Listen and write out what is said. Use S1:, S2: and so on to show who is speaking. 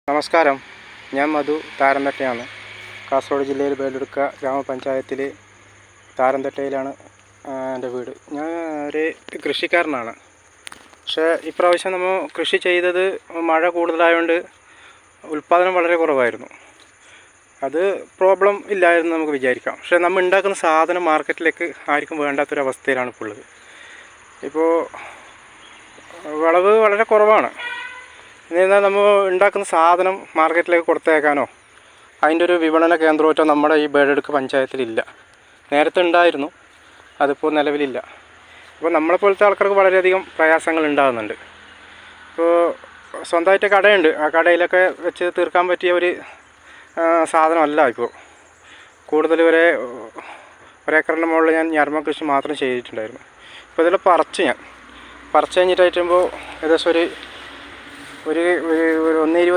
S1: നമസ്കാരം, ഞാൻ മധു താരന്തട്ടയാണ്. കാസർഗോഡ് ജില്ലയിൽ ബേലെടുക്ക ഗ്രാമപഞ്ചായത്തിൽ താരന്തട്ടയിലാണ് എൻ്റെ വീട്. ഞാൻ ഒരു കൃഷിക്കാരനാണ്. പക്ഷേ ഇപ്രാവശ്യം നമ്മൾ കൃഷി ചെയ്തത് മഴ കൂടുതലായതുകൊണ്ട് ഉൽപ്പാദനം വളരെ കുറവായിരുന്നു. അത് പ്രോബ്ലം ഇല്ലായിരുന്നു നമുക്ക് വിചാരിക്കാം. പക്ഷേ നമ്മൾ ഉണ്ടാക്കുന്ന സാധനം മാർക്കറ്റിലേക്ക് ആർക്കും വേണ്ടാത്തൊരവസ്ഥയിലാണ് ഇപ്പോൾ ഉള്ളത്. ഇപ്പോൾ വിളവ് വളരെ കുറവാണ്. എന്നാൽ നമ്മൾ ഉണ്ടാക്കുന്ന സാധനം മാർക്കറ്റിലേക്ക് കൊടുത്തേക്കാനോ അതിൻ്റെ ഒരു വിപണന കേന്ദ്രമോ നമ്മുടെ ഈ ബേലെടുക്ക പഞ്ചായത്തിലില്ല. നേരത്തെ ഉണ്ടായിരുന്നു, അതിപ്പോൾ നിലവിലില്ല. അപ്പോൾ നമ്മളെപ്പോലത്തെ ആൾക്കാർക്ക് വളരെയധികം പ്രയാസങ്ങൾ ഉണ്ടാകുന്നുണ്ട്. ഇപ്പോൾ സ്വന്തമായിട്ട് കടയുണ്ട്, ആ കടയിലൊക്കെ വെച്ച് തീർക്കാൻ പറ്റിയ ഒരു സാധനമല്ല ഇപ്പോൾ. കൂടുതൽ ഒരേക്കറിൻ്റെ മുകളിൽ ഞാൻ ഞരമ്പ കൃഷി മാത്രം ചെയ്തിട്ടുണ്ടായിരുന്നു. ഇപ്പോൾ ഇതിൽ പറിച്ച് കഴിഞ്ഞിട്ടായിട്ടുമ്പോൾ ഏകദേശം ഒരു 1.20